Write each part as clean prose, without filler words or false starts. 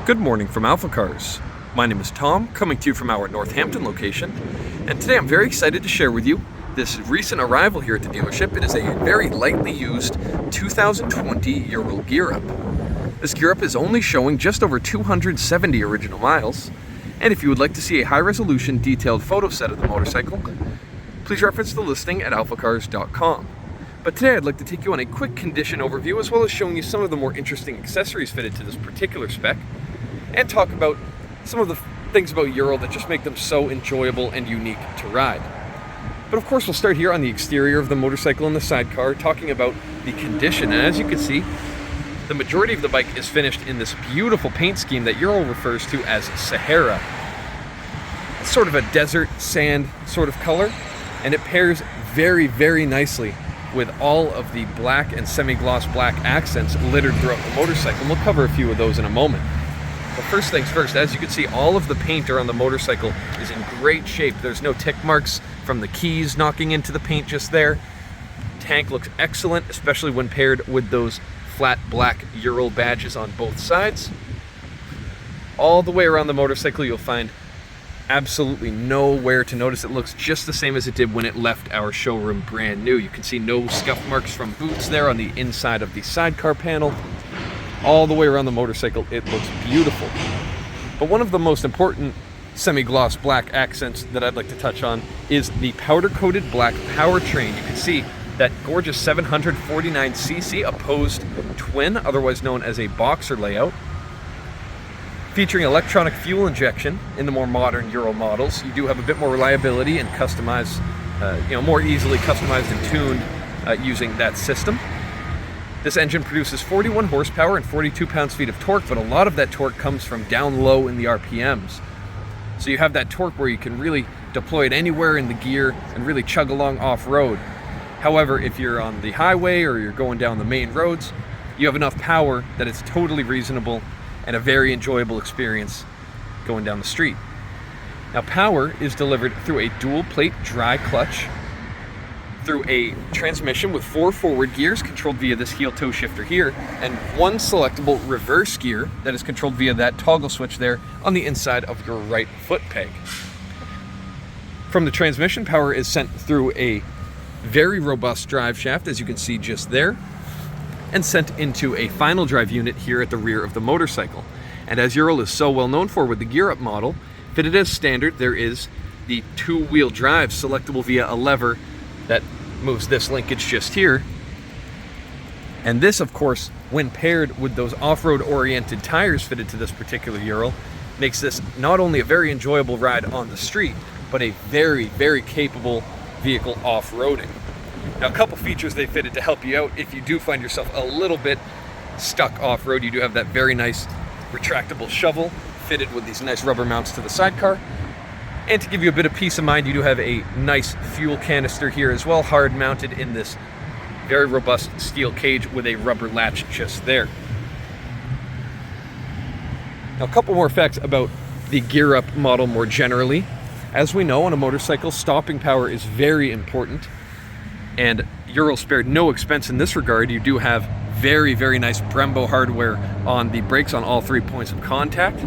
Good morning from AlphaCars. My name is Tom, coming to you from our Northampton location, and today I'm very excited to share with you this recent arrival here at the dealership. It is a very lightly used 2020 Ural Gear Up. This Gear Up is only showing just over 270 original miles, and if you would like to see a high-resolution detailed photo set of the motorcycle, please reference the listing at alphacars.com. But today I'd like to take you on a quick condition overview, as well as showing you some of the more interesting accessories fitted to this particular spec, and talk about some of the things about Ural that just make them so enjoyable and unique to ride. But of course we'll start here on the exterior of the motorcycle and the sidecar, talking about the condition. And as you can see, the majority of the bike is finished in this beautiful paint scheme that Ural refers to as Sahara. It's sort of a desert sand sort of color, and it pairs very, very nicely with all of the black and semi-gloss black accents littered throughout the motorcycle. And we'll cover a few of those in a moment. But first things first, as you can see, all of the paint around the motorcycle is in great shape. There's no tick marks from the keys knocking into the paint just there. Tank looks excellent, especially when paired with those flat black Ural badges on both sides. All the way around the motorcycle, you'll find absolutely nowhere to notice. It looks just the same as it did when it left our showroom brand new. You can see no scuff marks from boots there on the inside of the sidecar panel. All the way around the motorcycle, it looks beautiful. But one of the most important semi-gloss black accents that I'd like to touch on is the powder-coated black powertrain. You can see that gorgeous 749cc opposed twin, otherwise known as a boxer layout, featuring electronic fuel injection in the more modern Ural models. You do have a bit more reliability and customized, more easily customized and tuned using that system. This engine produces 41 horsepower and 42 pounds-feet of torque, but a lot of that torque comes from down low in the RPMs. So you have that torque where you can really deploy it anywhere in the gear and really chug along off-road. However, if you're on the highway or you're going down the main roads, you have enough power that it's totally reasonable and a very enjoyable experience going down the street. Now, power is delivered through a dual-plate dry clutch, through a transmission with 4 forward gears controlled via this heel-toe shifter here, and 1 selectable reverse gear that is controlled via that toggle switch there on the inside of your right foot peg. From the transmission, power is sent through a very robust drive shaft, as you can see just there, and sent into a final drive unit here at the rear of the motorcycle. And as Ural is so well known for with the Gear Up model, fitted as standard, there is the 2-wheel drive selectable via a lever that moves this linkage just here. And this, of course, when paired with those off-road oriented tires fitted to this particular Ural, makes this not only a very enjoyable ride on the street, but a very, very capable vehicle off-roading. Now, a couple features they fitted to help you out if you do find yourself a little bit stuck off-road. You do have that very nice retractable shovel fitted with these nice rubber mounts to the sidecar. And to give you a bit of peace of mind, you do have a nice fuel canister here as well, hard mounted in this very robust steel cage with a rubber latch just there. Now, a couple more facts about the Gear Up model more generally. As we know, on a motorcycle, stopping power is very important, and Ural spared no expense in this regard. You do have very, very nice Brembo hardware on the brakes on all 3 points of contact.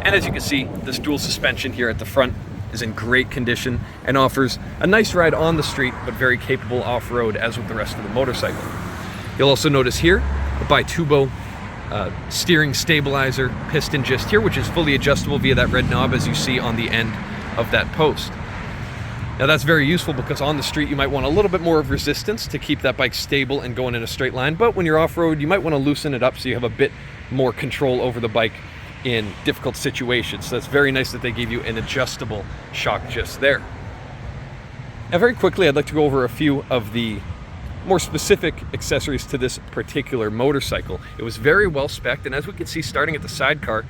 And as you can see, this dual suspension here at the front is in great condition and offers a nice ride on the street, but very capable off-road, as with the rest of the motorcycle. You'll also notice here a bi-tubo steering stabilizer piston just here, which is fully adjustable via that red knob, as you see on the end of that post. Now, that's very useful because on the street you might want a little bit more of resistance to keep that bike stable and going in a straight line, but when you're off-road, you might want to loosen it up so you have a bit more control over the bike in difficult situations. So it's very nice that they gave you an adjustable shock just there. Now, very quickly, I'd like to go over a few of the more specific accessories to this particular motorcycle. It was very well spec'd, and as we can see, starting at the sidecar,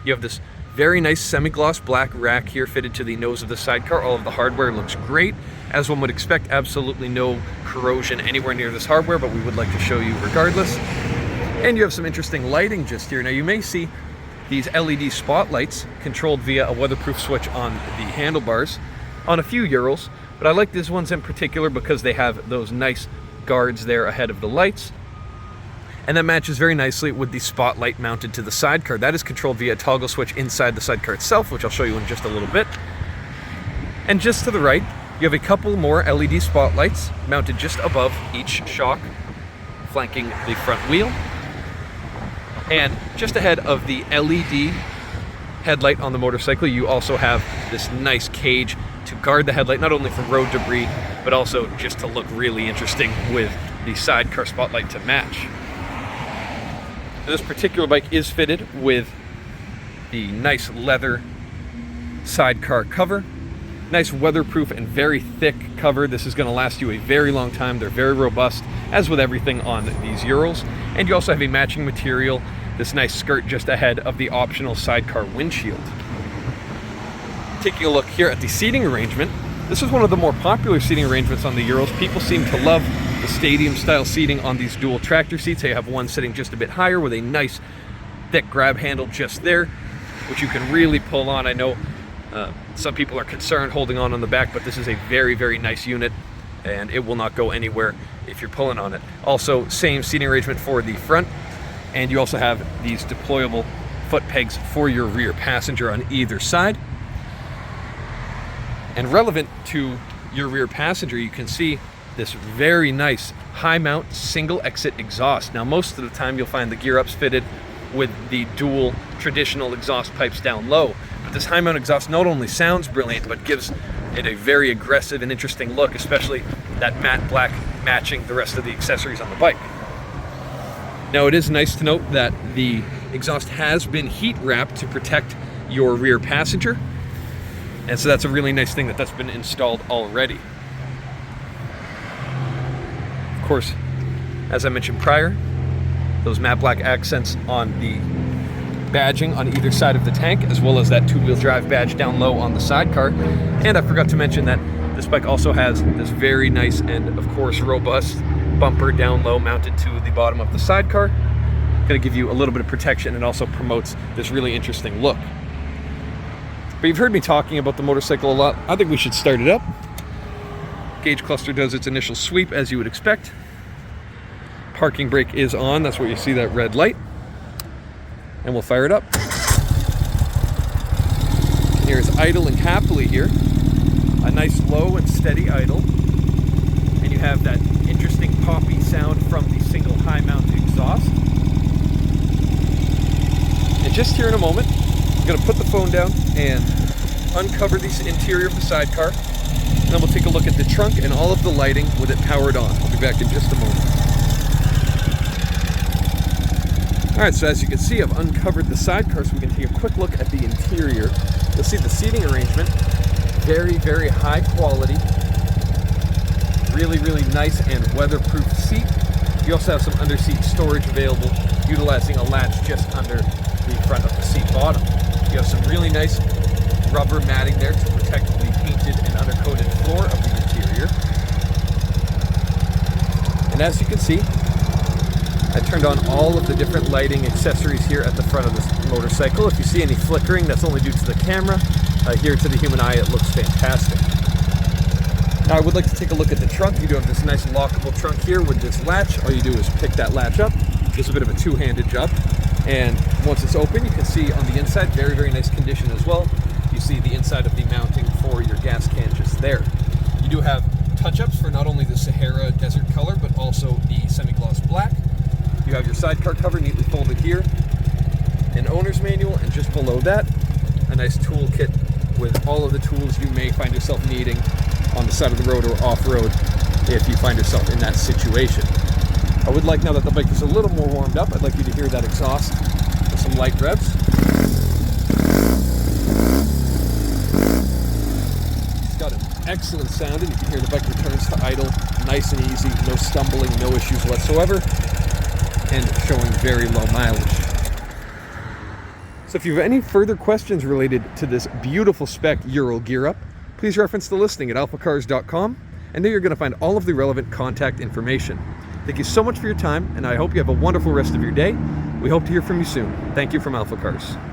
you have this very nice semi-gloss black rack here fitted to the nose of the sidecar. All of the hardware looks great. As one would expect, absolutely no corrosion anywhere near this hardware, but we would like to show you regardless. And you have some interesting lighting just here. Now, you may see these LED spotlights controlled via a weatherproof switch on the handlebars on a few Urals, but I like these ones in particular because they have those nice guards there ahead of the lights. And that matches very nicely with the spotlight mounted to the sidecar. That is controlled via a toggle switch inside the sidecar itself, which I'll show you in just a little bit. And just to the right, you have a couple more LED spotlights mounted just above each shock, flanking the front wheel. And just ahead of the LED headlight on the motorcycle, you also have this nice cage to guard the headlight, not only from road debris, but also just to look really interesting with the sidecar spotlight to match. This particular bike is fitted with the nice leather sidecar cover. Nice weatherproof and very thick cover. This is going to last you a very long time. They're very robust, as with everything on these Urals. And you also have a matching material, this nice skirt just ahead of the optional sidecar windshield. Taking a look here at the seating arrangement, this is one of the more popular seating arrangements on the Urals. People seem to love the stadium style seating on these dual tractor seats. They have one sitting just a bit higher with a nice thick grab handle just there, which you can really pull on. I know some people are concerned holding on the back, but this is a very, very nice unit and it will not go anywhere if you're pulling on it. Also, same seating arrangement for the front, and you also have these deployable foot pegs for your rear passenger on either side. And relevant to your rear passenger, you can see this very nice high mount single exit exhaust. Now, most of the time you'll find the Gear Ups fitted with the dual traditional exhaust pipes down low. But this high mount exhaust not only sounds brilliant, but gives it a very aggressive and interesting look, especially that matte black matching the rest of the accessories on the bike. Now, it is nice to note that the exhaust has been heat wrapped to protect your rear passenger. And so that's a really nice thing that that's been installed already. Of course, as I mentioned prior, those matte black accents on the badging on either side of the tank, as well as that two-wheel drive badge down low on the sidecar. And I forgot to mention that this bike also has this very nice and, of course, robust bumper down low mounted to the bottom of the sidecar. Going to give you a little bit of protection and also promotes this really interesting look. But you've heard me talking about the motorcycle a lot. I think we should start it up. Gauge cluster does its initial sweep, as you would expect. Parking brake is on. That's where you see that red light. And we'll fire it up. And here it's idling happily here. A nice low and steady idle. And you have that interesting poppy sound from the single high mount exhaust. And just here in a moment, I'm going to put the phone down and uncover the interior of the sidecar. And then we'll take a look at the trunk and all of the lighting with it powered on. I'll be back in just a moment. Alright, so as you can see, I've uncovered the sidecar so we can take a quick look at the interior. You'll see the seating arrangement. Very, very high quality. Really, really nice and weatherproof seat. You also have some under-seat storage available, utilizing a latch just under the front of the seat bottom. You have some really nice rubber matting there to protect the painted and undercoated floor of the interior. And as you can see, I turned on all of the different lighting accessories here at the front of this motorcycle. If you see any flickering, that's only due to the camera. Here to the human eye, it looks fantastic. Now, I would like to take a look at the trunk. You do have this nice lockable trunk here with this latch. All you do is pick that latch up. It's a bit of a two-handed job. And once it's open, you can see on the inside, very, very nice condition as well. You see the inside of the mounting for your gas can just there. You do have touch-ups for not only the Sahara desert color, but also the semi-gloss black. You have your sidecar cover neatly folded here, an owner's manual, and just below that, a nice toolkit with all of the tools you may find yourself needing on the side of the road or off-road if you find yourself in that situation. I would like, now that the bike is a little more warmed up, I'd like you to hear that exhaust with some light revs. It's got an excellent sound, and you can hear the bike returns to idle nice and easy, no stumbling, no issues whatsoever, and showing very low mileage. So if you have any further questions related to this beautiful spec Ural Gear Up, please reference the listing at alphacars.com, and there you're going to find all of the relevant contact information. Thank you so much for your time, and I hope you have a wonderful rest of your day. We hope to hear from you soon. Thank you from AlphaCars.